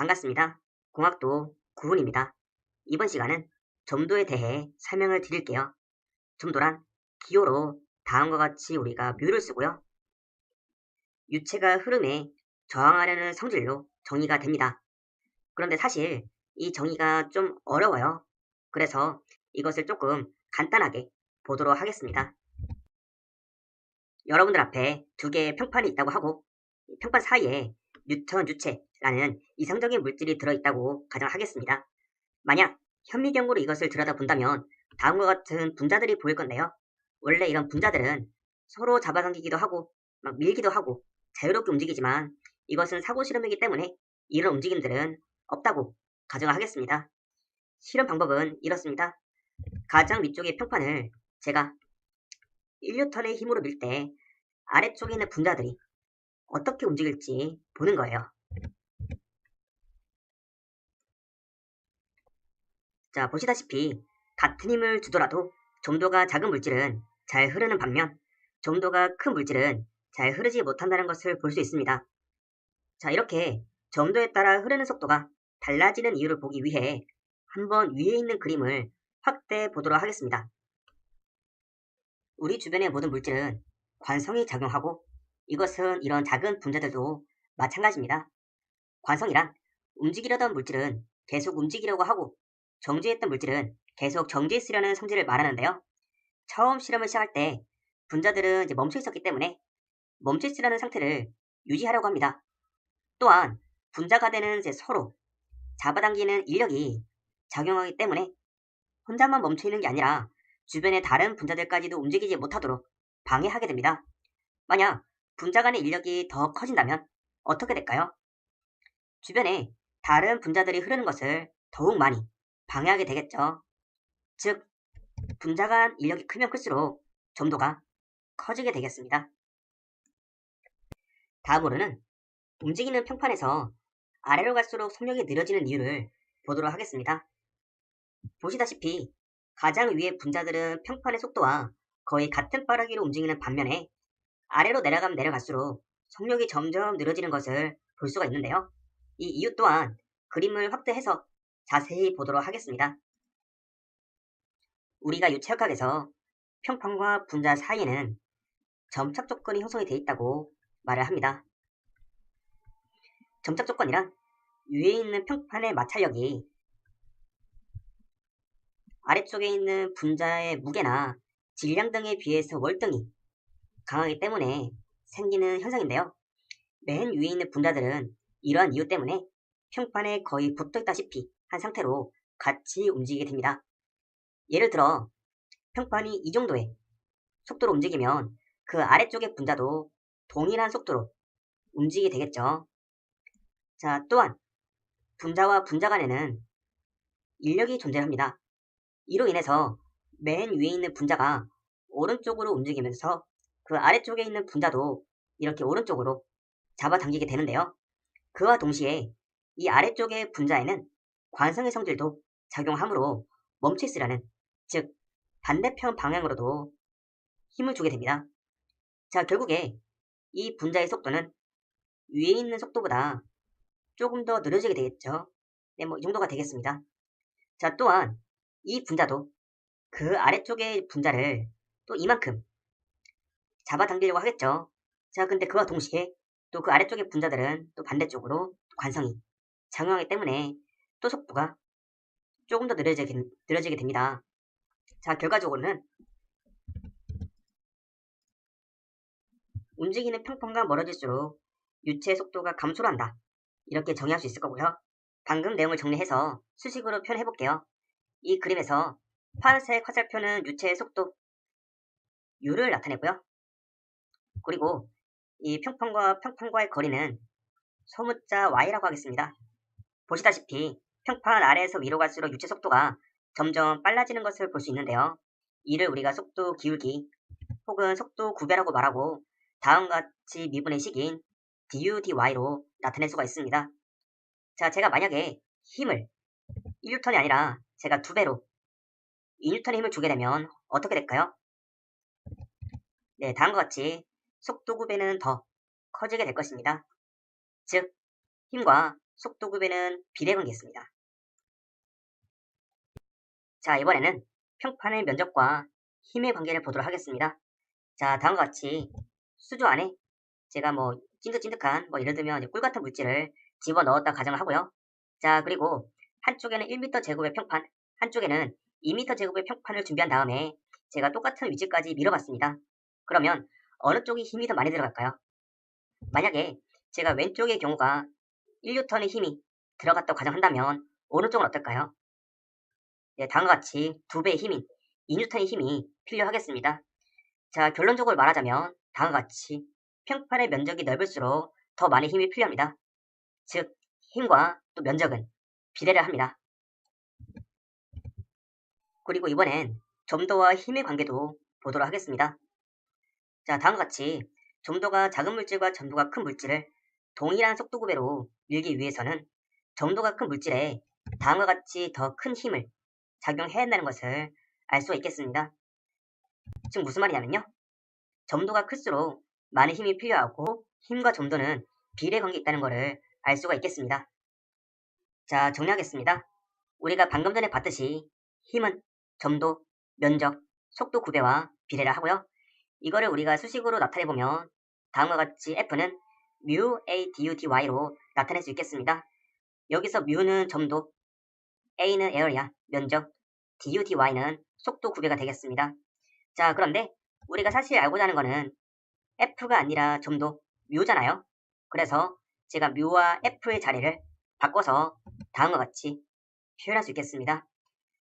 반갑습니다. 공학도 구훈입니다. 이번 시간은 점도에 대해 설명을 드릴게요. 점도란 기호로 다음과 같이 우리가 묘를 쓰고요. 유체가 흐름에 저항하려는 성질로 정의가 됩니다. 그런데 사실 이 정의가 좀 어려워요. 그래서 이것을 조금 간단하게 보도록 하겠습니다. 여러분들 앞에 두 개의 평판이 있다고 하고 평판 사이에 뉴턴 유체라는 이상적인 물질이 들어있다고 가정하겠습니다. 만약 현미경으로 이것을 들여다본다면 다음과 같은 분자들이 보일 건데요. 원래 이런 분자들은 서로 잡아당기기도 하고 막 밀기도 하고 자유롭게 움직이지만 이것은 사고 실험이기 때문에 이런 움직임들은 없다고 가정을 하겠습니다. 실험 방법은 이렇습니다. 가장 위쪽의 평판을 제가 1N의 힘으로 밀 때 아래쪽에 있는 분자들이 어떻게 움직일지 보는 거예요. 자, 보시다시피 같은 힘을 주더라도 점도가 작은 물질은 잘 흐르는 반면 점도가 큰 물질은 잘 흐르지 못한다는 것을 볼 수 있습니다. 자, 이렇게 점도에 따라 흐르는 속도가 달라지는 이유를 보기 위해 한번 위에 있는 그림을 확대해 보도록 하겠습니다. 우리 주변의 모든 물질은 관성이 작용하고 이것은 이런 작은 분자들도 마찬가지입니다. 관성이란 움직이려던 물질은 계속 움직이려고 하고 정지했던 물질은 계속 정지해 있으려는 성질을 말하는데요. 처음 실험을 시작할 때 분자들은 이제 멈춰 있었기 때문에 멈춰 있으려는 상태를 유지하려고 합니다. 또한 분자가 되는 이제 서로 잡아당기는 인력이 작용하기 때문에 혼자만 멈춰 있는 게 아니라 주변의 다른 분자들까지도 움직이지 못하도록 방해하게 됩니다. 만약 분자 간의 인력이 더 커진다면 어떻게 될까요? 주변에 다른 분자들이 흐르는 것을 더욱 많이 방해하게 되겠죠. 즉, 분자 간 인력이 크면 클수록 점도가 커지게 되겠습니다. 다음으로는 움직이는 평판에서 아래로 갈수록 속력이 느려지는 이유를 보도록 하겠습니다. 보시다시피 가장 위의 분자들은 평판의 속도와 거의 같은 빠르기로 움직이는 반면에 아래로 내려가면 내려갈수록 속력이 점점 느려지는 것을 볼 수가 있는데요. 이 이유 또한 그림을 확대해서 자세히 보도록 하겠습니다. 우리가 유체역학에서 평판과 분자 사이에는 점착 조건이 형성이 되어 있다고 말을 합니다. 점착 조건이란 위에 있는 평판의 마찰력이 아래쪽에 있는 분자의 무게나 질량 등에 비해서 월등히 강하기 때문에 생기는 현상인데요. 맨 위에 있는 분자들은 이러한 이유 때문에 평판에 거의 붙어있다시피 한 상태로 같이 움직이게 됩니다. 예를 들어 평판이 이 정도의 속도로 움직이면 그 아래쪽의 분자도 동일한 속도로 움직이게 되겠죠. 자, 또한 분자와 분자 간에는 인력이 존재합니다. 이로 인해서 맨 위에 있는 분자가 오른쪽으로 움직이면서 그 아래쪽에 있는 분자도 이렇게 오른쪽으로 잡아당기게 되는데요. 그와 동시에 이 아래쪽의 분자에는 관성의 성질도 작용하므로 멈춰 있으라는, 즉 반대편 방향으로도 힘을 주게 됩니다. 자, 결국에 이 분자의 속도는 위에 있는 속도보다 조금 더 느려지게 되겠죠. 네, 이 정도가 되겠습니다. 자, 또한 이 분자도 그 아래쪽의 분자를 또 이만큼 잡아당기려고 하겠죠. 자, 근데 그와 동시에 또 그 아래쪽의 분자들은 또 반대쪽으로 관성이 작용하기 때문에 또 속도가 조금 더 느려지게 됩니다. 자, 결과적으로는 움직이는 평판과 멀어질수록 유체 속도가 감소를 한다. 이렇게 정의할 수 있을 거고요. 방금 내용을 정리해서 수식으로 표현해 볼게요. 이 그림에서 파란색 화살표는 유체의 속도 U를 나타내고요. 그리고 이 평판과 평판과의 거리는 소문자 Y라고 하겠습니다. 보시다시피 평판 아래에서 위로 갈수록 유체 속도가 점점 빨라지는 것을 볼 수 있는데요. 이를 우리가 속도 기울기 혹은 속도 구배라고 말하고 다음과 같이 미분의 식인 du, dy로 나타낼 수가 있습니다. 자, 제가 만약에 힘을 1N이 아니라 제가 2배로 2N의 힘을 주게 되면 어떻게 될까요? 네, 다음과 같이 속도 구배는 더 커지게 될 것입니다. 즉, 힘과 속도급에는 비례관계였습니다. 자, 이번에는 평판의 면적과 힘의 관계를 보도록 하겠습니다. 자, 다음과 같이 수조 안에 제가 찐득찐득한 예를 들면 꿀 같은 물질을 집어 넣었다 가정을 하고요. 자, 그리고 한쪽에는 1m 제곱의 평판, 한쪽에는 2m 제곱의 평판을 준비한 다음에 제가 똑같은 위치까지 밀어봤습니다. 그러면 어느 쪽이 힘이 더 많이 들어갈까요? 만약에 제가 왼쪽의 경우가 1N의 힘이 들어갔다고 가정한다면 오른쪽은 어떨까요? 네, 다음과 같이 2배의 힘인 2N의 힘이 필요하겠습니다. 자, 결론적으로 말하자면 다음과 같이 평판의 면적이 넓을수록 더 많은 힘이 필요합니다. 즉, 힘과 또 면적은 비례를 합니다. 그리고 이번엔 점도와 힘의 관계도 보도록 하겠습니다. 자, 다음과 같이 점도가 작은 물질과 점도가 큰 물질을 동일한 속도구배로 밀기 위해서는 점도가 큰 물질에 다음과 같이 더 큰 힘을 작용해야 한다는 것을 알 수가 있겠습니다. 지금 무슨 말이냐면요. 점도가 클수록 많은 힘이 필요하고 힘과 점도는 비례관계에 있다는 것을 알 수가 있겠습니다. 자, 정리하겠습니다. 우리가 방금 전에 봤듯이 힘은 점도, 면적, 속도 구배와 비례를 하고요. 이거를 우리가 수식으로 나타내보면 다음과 같이 F는 mu A du dy로 나타낼 수 있겠습니다. 여기서 mu는 점도, A는 area, 면적, du dy는 속도 구배가 되겠습니다. 자, 그런데 우리가 사실 알고자 하는 거는 F가 아니라 점도, mu잖아요. 그래서 제가 mu와 F의 자리를 바꿔서 다음과 같이 표현할 수 있겠습니다.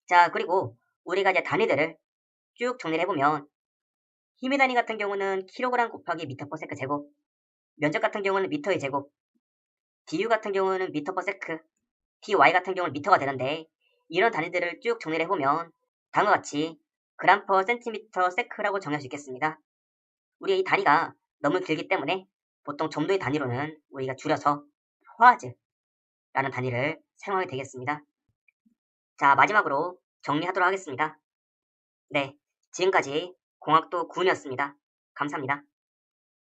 자, 그리고 우리가 이제 단위들을 쭉 정리를 해보면 힘의 단위 같은 경우는 kg 곱하기 m/s 제곱, 면적 같은 경우는 미터의 제곱, du 같은 경우는 m/s, dy 같은 경우는 미터가 되는데 이런 단위들을 쭉 정리를 해보면 다음과 같이 g/cm/s라고 정의할 수 있겠습니다. 우리 이 단위가 너무 길기 때문에 보통 점도의 단위로는 우리가 줄여서 포아즈라는 단위를 사용하게 되겠습니다. 자, 마지막으로 정리하도록 하겠습니다. 네, 지금까지 공학도 9이었습니다. 감사합니다.